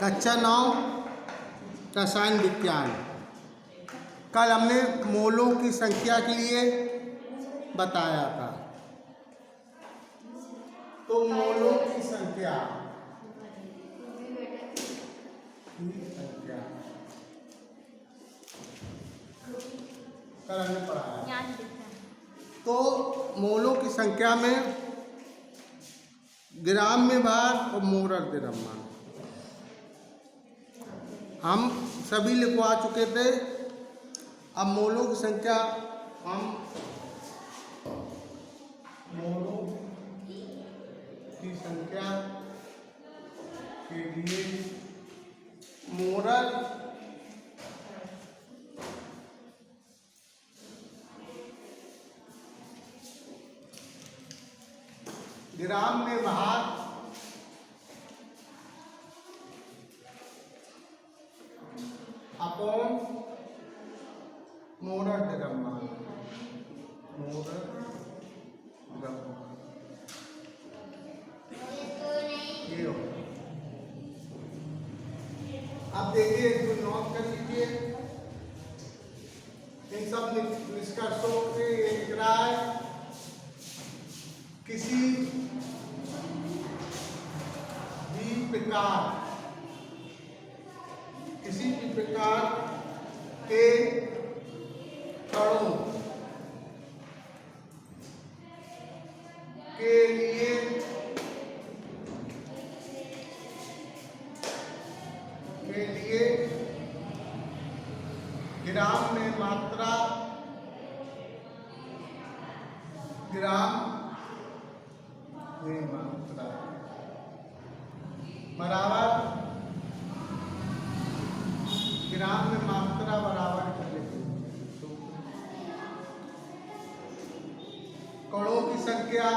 कक्षा 9 रसायन विज्ञान। कल हमने मोलों की संख्या के लिए बताया था। तो मोलों की संख्या कल हमने पढ़ाया। तो मोलों की संख्या में ग्राम में भार और मोरर द्रव्यमान हम सभी लिखवा चुके थे। अब मोलों की संख्या हम मोलों की संख्या के लिए मोरर ग्राम में भार अपॉन मोरर द्रव्यमान ये हो। अब देखिए, इसको नोट कर लीजिए। इन सब निष्कर्षों से ये लिख रहा है, किसी भी प्रकार के कणों के लिए ग्राम में मात्रा बराबर ग्राम में मात्रा बराबर कणों की संख्या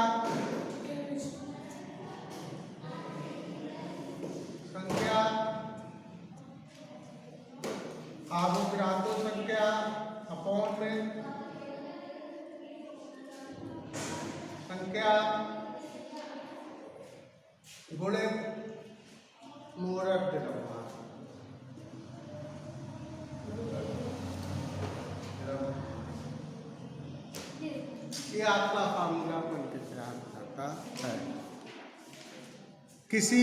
अवोगाद्रो संख्या अपॉन में संख्या गुणे मोरर द्रव्यमान। ये आपका फार्मूला बन के तैयार करता है। किसी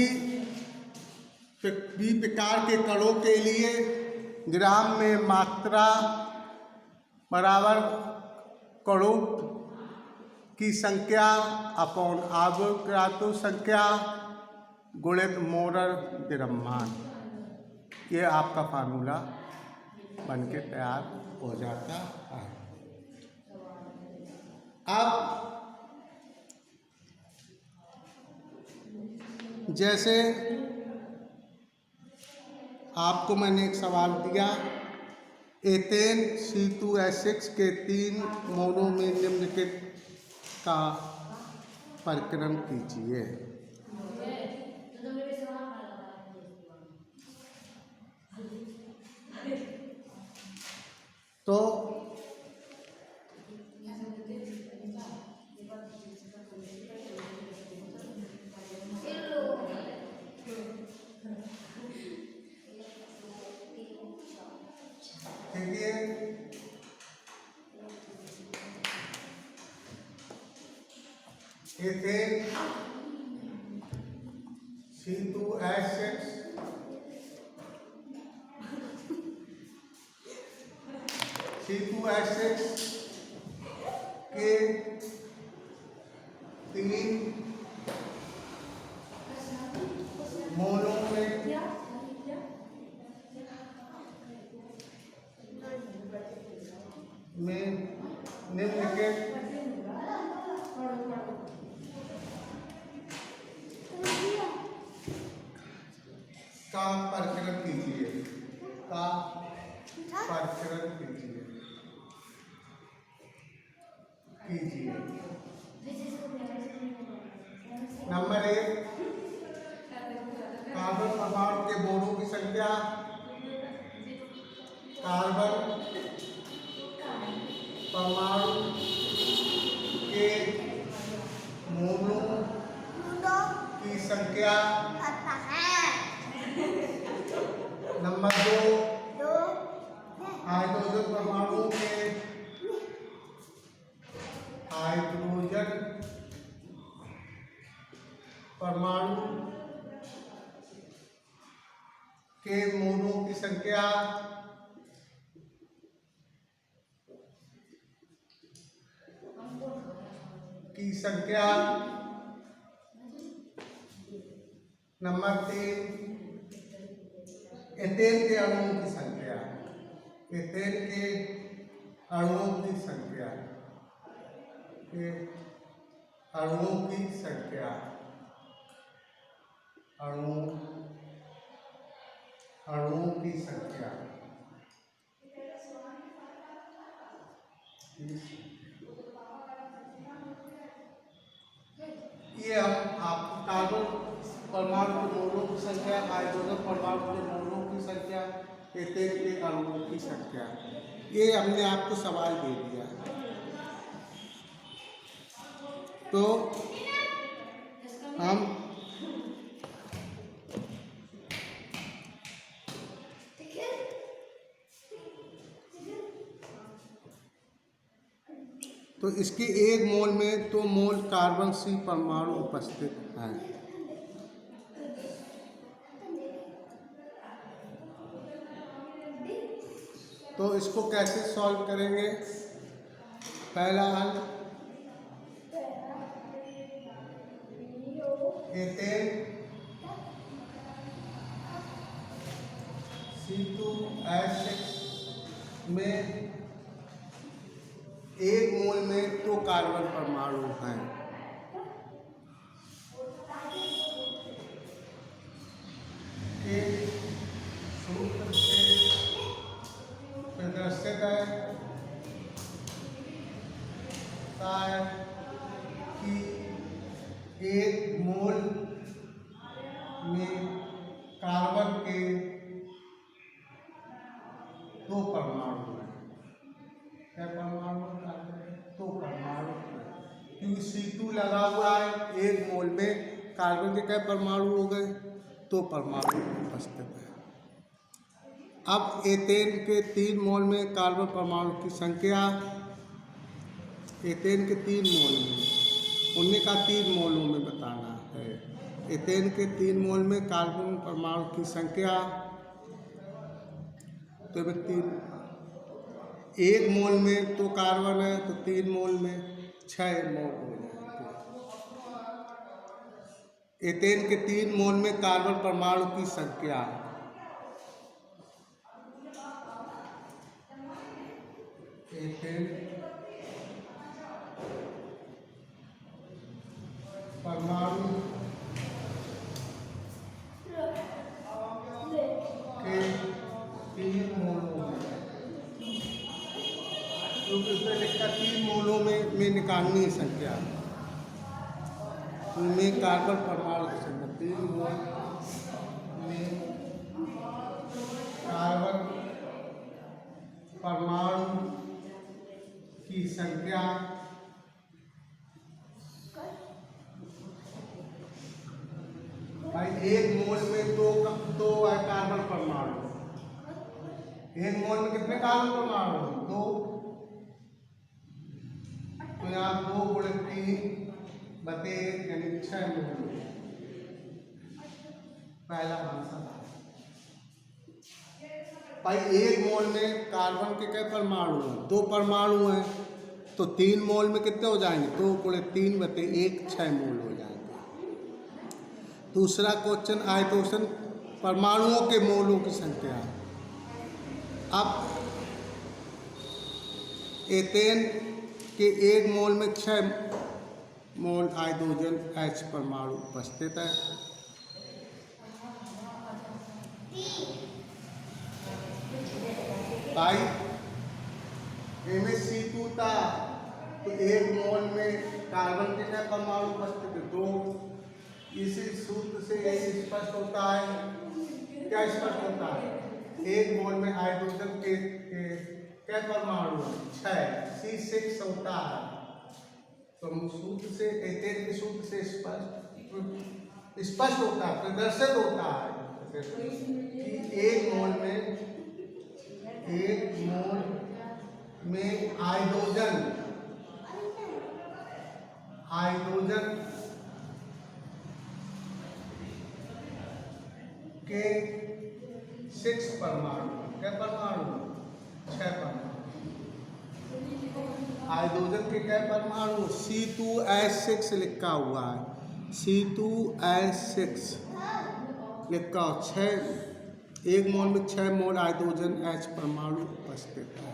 भी प्रकार के कणों के लिए ग्राम में मात्रा बराबर कणों की संख्या अपॉन अवोगाद्रो संख्या गुणित मोरर द्रव्यमान। ये आपका फार्मूला बन के तैयार हो जाता है। अब जैसे आपको मैंने एक सवाल दिया, एथेन C2H6 के 3 मोलों में निम्नलिखित का परिक्रम कीजिए। तो देखिए, एथेन C2H6 के 3 मोलों में निम्नलिखित का परिक्रम कीजिए। नंबर 1, कार्बन परमाणु के बोरों की संख्या। कार्बन परमाणु के मोलों की संख्या नंबर 2, हाइड्रोजन परमाणु के मोलों की संख्या नंबर 3, एथेन के अणुओं की संख्या, एथेन के अणुओं की संख्या, अणुओं की संख्या, अणुओं की संख्या। ये आपको कार्बन परमाणु के मोलों की संख्या, हाइड्रोजन परमाणु के मोलों की संख्या, एथेन के अणुओं की संख्या, ये हमने आपको सवाल दे दिया। तो हम तो इसके 1 मोल में 2 मोल कार्बन सी परमाणु उपस्थित हैं। तो इसको कैसे सॉल्व करेंगे? पहला हल, एथेन C2H6 में 1 मोल में 2 कार्बन परमाणु हैं। एक सूत्र से प्रदर्शित है कि 1 मोल में कार्बन के 2 परमाणु हैं। क्या परमाणु? 2 परमाणु। क्योंकि C2 लगा हुआ है, 1 मोल में कार्बन के क्या परमाणु हो गए? 2 परमाणु उपस्थित है। अब एथेन के 3 मोल में कार्बन परमाणु की संख्या, एथेन के 3 मोल में, उन्हें का 3 मोलों में बताना है। एथेन के 3 मोल में कार्बन परमाणु की संख्या, तो 1 मोल में 2 कार्बन है, तो 3 मोल में 6 मोल हो जाएंगे। एथेन के 3 मोल में कार्बन परमाणु की संख्या, एथेन परमाणु के 3 मोलों में, क्योंकि उसमें लिखा 3 मोलों में निकालनी है संख्या, में कार्बन परमाणु की संख्या 3 मोल में कार्बन परमाणु की संख्या भाई 1 मोल में 2 है कार्बन परमाणु। 1 मोल में कितने कार्बन परमाणु? 2। तो यहाँ 2 × 3/1 यानी 6 मोल। पहला आंसर भाई 1 मोल में कार्बन के क्या परमाणु हैं? 2 परमाणु हैं, तो 3 मोल में कितने हो जाएंगे? 2 × 3/1 6 मोल हो जाएंगे। दूसरा क्वेश्चन, हाइड्रोजन परमाणुओं के मोलों की संख्या। अब एथेन के 1 मोल में 6 मोल हाइड्रोजन H परमाणु उपस्थित है। भाई MnC2 था, तो 1 मोल में कार्बन के क्या परमाणु उपस्थित है? 2। इसी सूत्र से यही स्पष्ट होता है। क्या स्पष्ट होता है? 1 मोल में हाइड्रोजन के क्या परमाणु? 6, C6 होता है। तो सूत्र से, एथेन के सूत्र से स्पष्ट होता है, प्रदर्शित होता है कि 1 मोल में हाइड्रोजन के 6 परमाणु, क्या परमाणु? 6 परमाणु। हाइड्रोजन के क्या परमाणु? C2H6 लिखा हुआ है, C2H6 लिखा हो। 6 एक मोल में 6 मोल हाइड्रोजन H परमाणु उपस्थित है।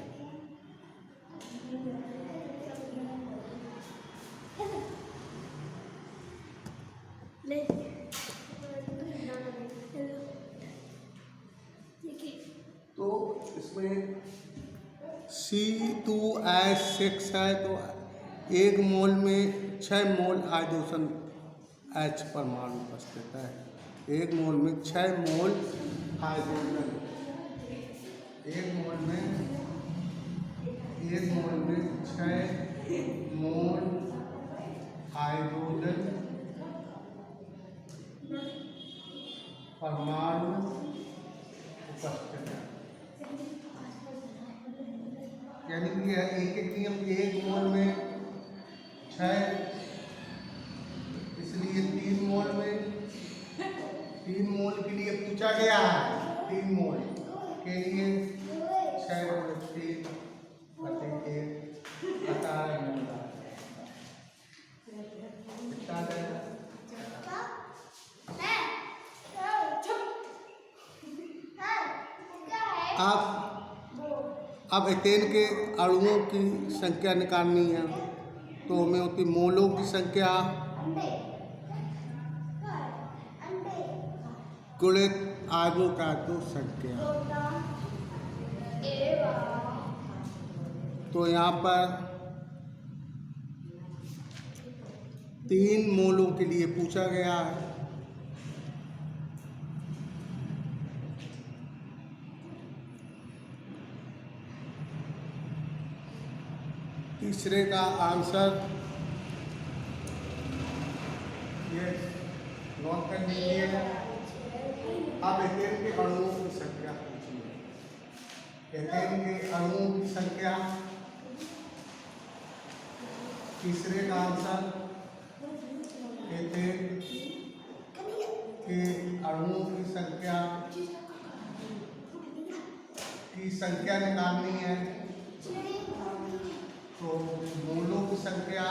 तो इसमें C2H6 है, तो एक मोल में 6 मोल हाइड्रोजन H परमाणु उपस्थित है। एक मोल में 6 मोल हाइड्रोजन, एक मोल में 6 मोल हाइड्रोजन परमाणु उपस्थित है। यानी कि एक एक नियम, एक मोल में 6, इसलिए 3 मोल में 3 मोल के लिए पूछा गया है। 3 मोल के लिए 6 3 बटे 1 18 मोल कितना जाएगा? अब एथेन के अणुओं की संख्या निकालनी है, तो हमें होती मोलों की संख्या गुणित एवोगाड्रो संख्या। तो यहाँ पर 3 मोलों के लिए पूछा गया है। तीसरे का आंसर ये नोट कर लीजिए। अब एथेन के अणुओं की संख्या पूछिए। एथेन के अणुओं की संख्या, तीसरे का आंसर एथेन के अणुओं की संख्या निकालनी है। तो मोलों की संख्या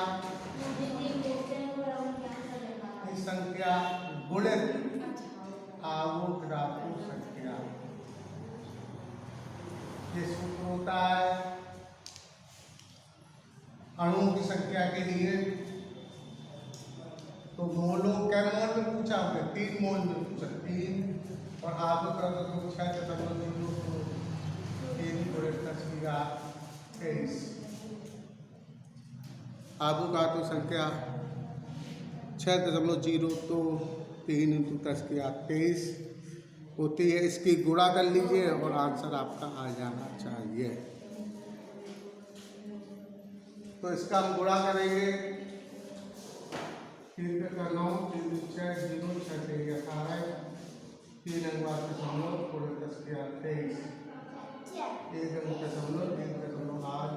गुणित एवोगाड्रो संख्या, ये सूत्र होता है अणुओं की संख्या के लिए। तो मोलों क्या मोल में पूछा होगा? 3 मोल में पूछा, 3 और एवोगाड्रो 6.02 3 गुणित 10⁻23। एवोगाड्रो संख्या 6.0 तो 3 × 10⁻23 होती है। इसकी गुणा कर लीजिए और आंसर आपका आ जाना चाहिए। तो इसका हम गुणा करेंगे। 3 का 9, 3 6 0 6 3 18 3 अंक 10⁻23 1 अंक 3.8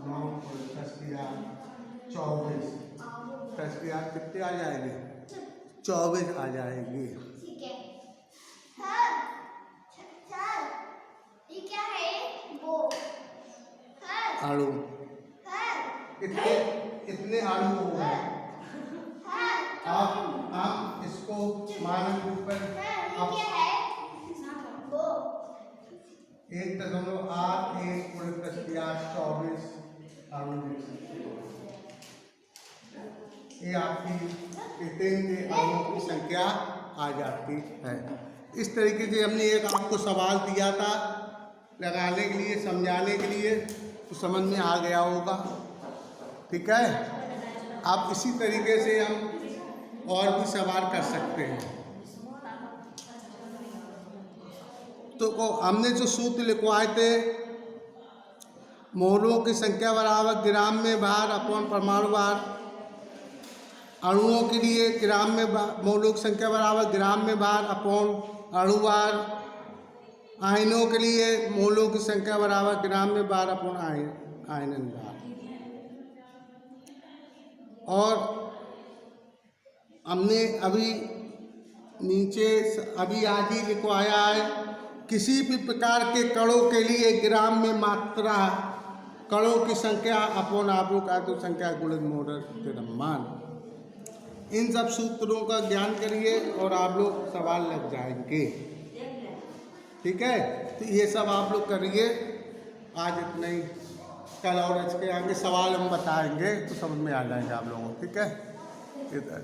9 10⁻24 10⁻, कितने आ जाएंगे? 24 आ जाएगी। अणु इतने अणु हो गए। अब हम इसको मानक रूप में 1.81 × 10⁻24 अणु लिख सकते हो। ये आपकी एथेन के अणुओं की संख्या आ जाती है। इस तरीके से हमने एक आपको सवाल दिया था लगाने के लिए, समझाने के लिए, तो समझ में आ गया होगा। ठीक है, आप इसी तरीके से हम और भी सवाल कर सकते हैं। तो हमने जो सूत्र लिखवाए थे, मोलों की संख्या बराबर ग्राम में भार अपॉन परमाणु भार। अणुओं के लिए ग्राम में मोलों की संख्या बराबर ग्राम में भार अपॉन अणु भार। आयनों के लिए मोलों की संख्या बराबर ग्राम में 12 पूर्ण आयननदार। और हमने अभी नीचे अभी आज ही लिखवाया है, किसी भी प्रकार के कणों के लिए ग्राम में मात्रा कणों की संख्या अपॉन आवृत आयतन संख्या गुणित मोलर द्रव्यमान। इन सब सूत्रों का ज्ञान करिए और आप लोग सवाल लग जाएंगे। ठीक है, तो ये सब आप लोग करिए। आज इतना ही, कल और इसके आगे सवाल हम बताएंगे तो समझ में आ जाएंगे आप लोगों को। ठीक है, इधर